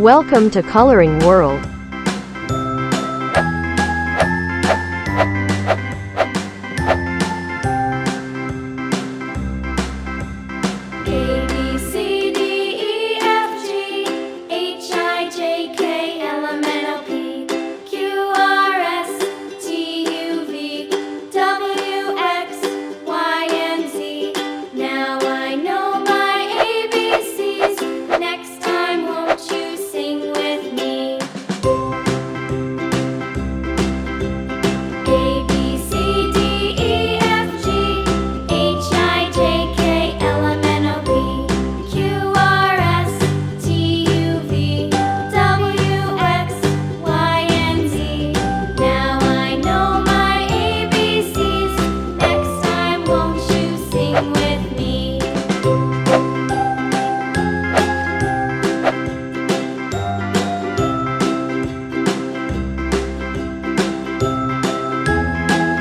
Welcome to Coloring World. A, B, C, D, E, F, G, H, I, J, K, L, M, N, O, P, Q, R, S, T, U, V, W, X, Y, and Z. Now I know my ABCs. Next time, won't you sing with me? A, B, C, D, E, F, G, H, I, J, K, L, M, N, O, P, Q, R, S, T, U, V, W, X, Y, and Z. Now I know my ABCs. Next time, won't you sing with me? A, B, C, D, E, F, G, H, I, J,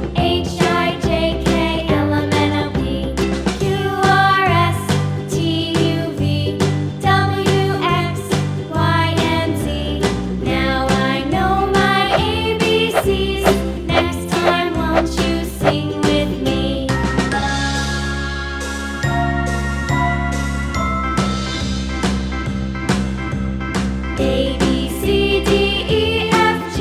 K, L, M, N, O, P, Q, R, S, T, U, V, W, X, Y, and Z. Now I know my ABCs. Next time, won't you sing with me? A, B, C, D, E, F, G,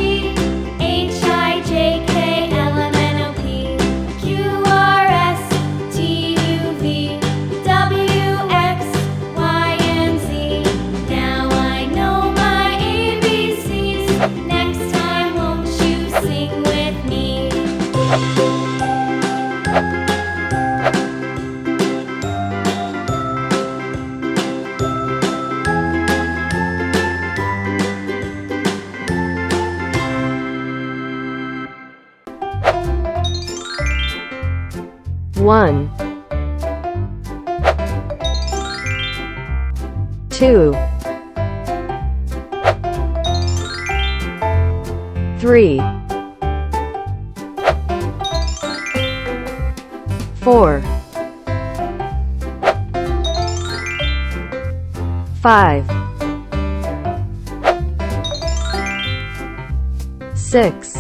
H, I, J, K, L, M, N, O, P, Q, R, S, T, U, V, W, X, Y, and Z. Now I know my ABCs. Next time, won't you sing with me? One, 2, 3, 4, 5, 6,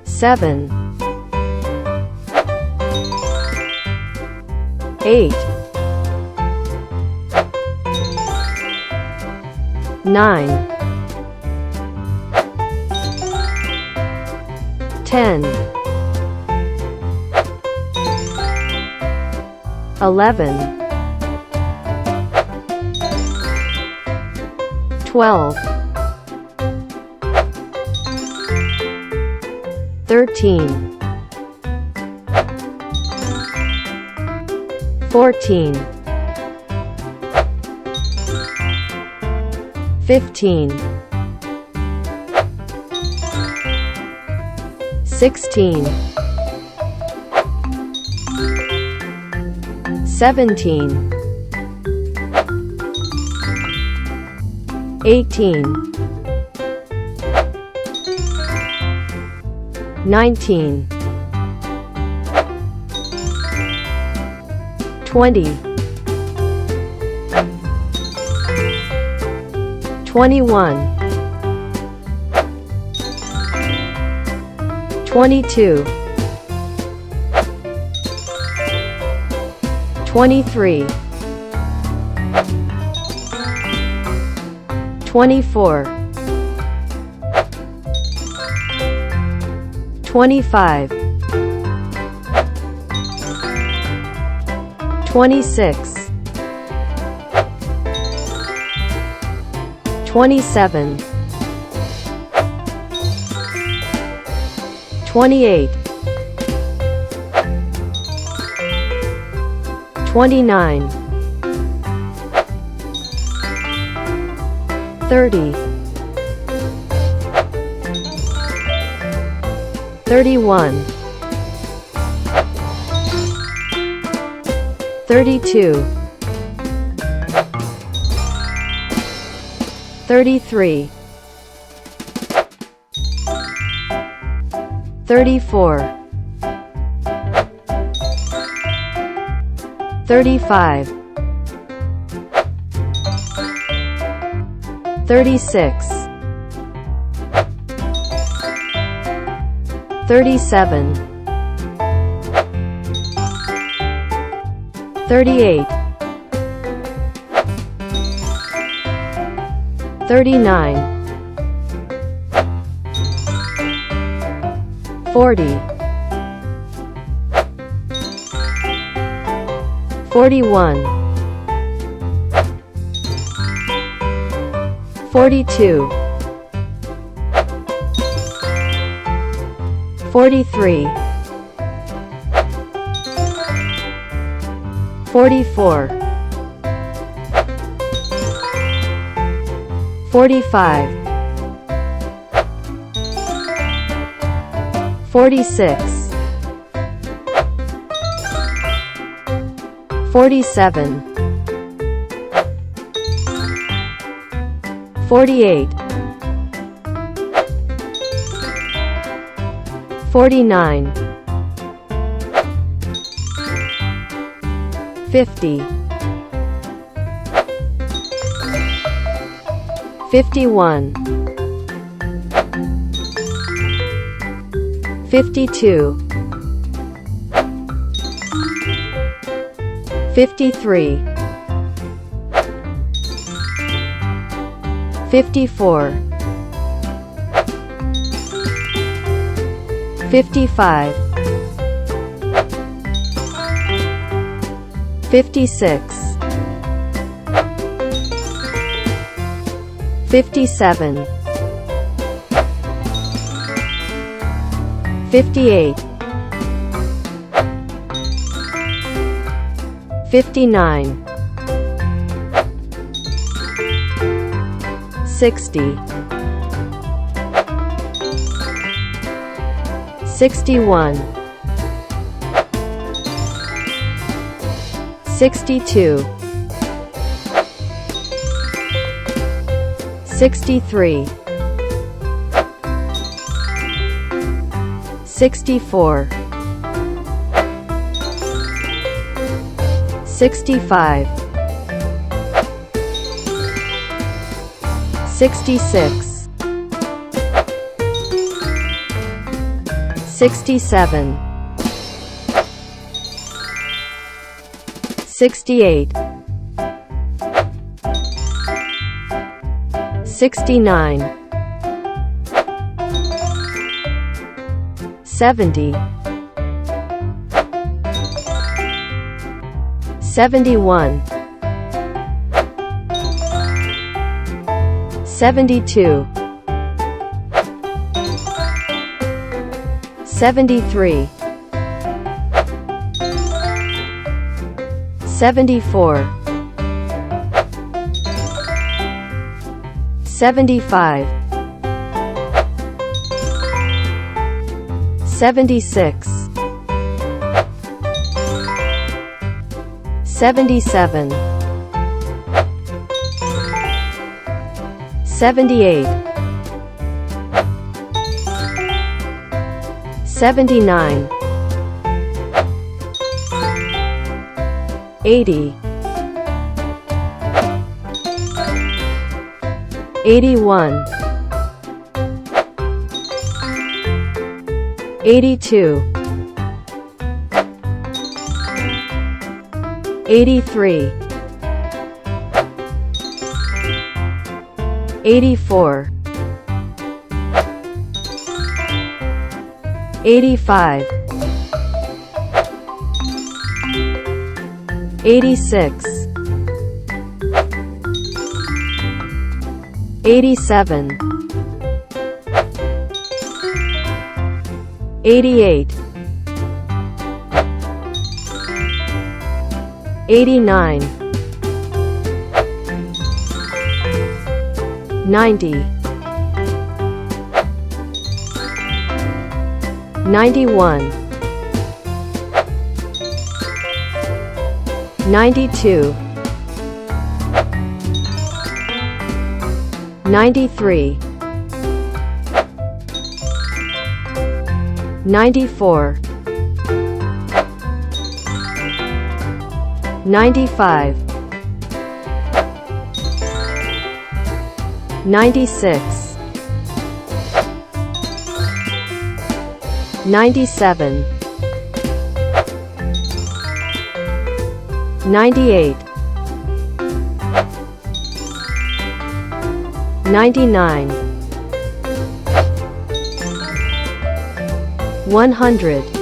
7, 8, 9, 10, 11, 12, 13, 14, 15, 16, 17, 18, 19, 20, 21, 22, 23, 24, 25, 26, 27, 28, 29, 30, 31, 32, 33, 34, 35, 36, 37, 38, 39, 40, 41, 42, 43, 44, 45, 46, 47, 48, 49, 50, 51, 52, 53, 54, 55, 56, 57, 58, 59, 60, 61, 62, 63, 64, 65, 66, 67, 68, 69, 70, 71, 72, 73, 74, 75, 76, 77, 78, 79, 80, 81, 82, 83, 84, 85, 86, 87, 88, 89, 90, 91, 92, 93, 94, 95, 96, 97, 98, 99, 100.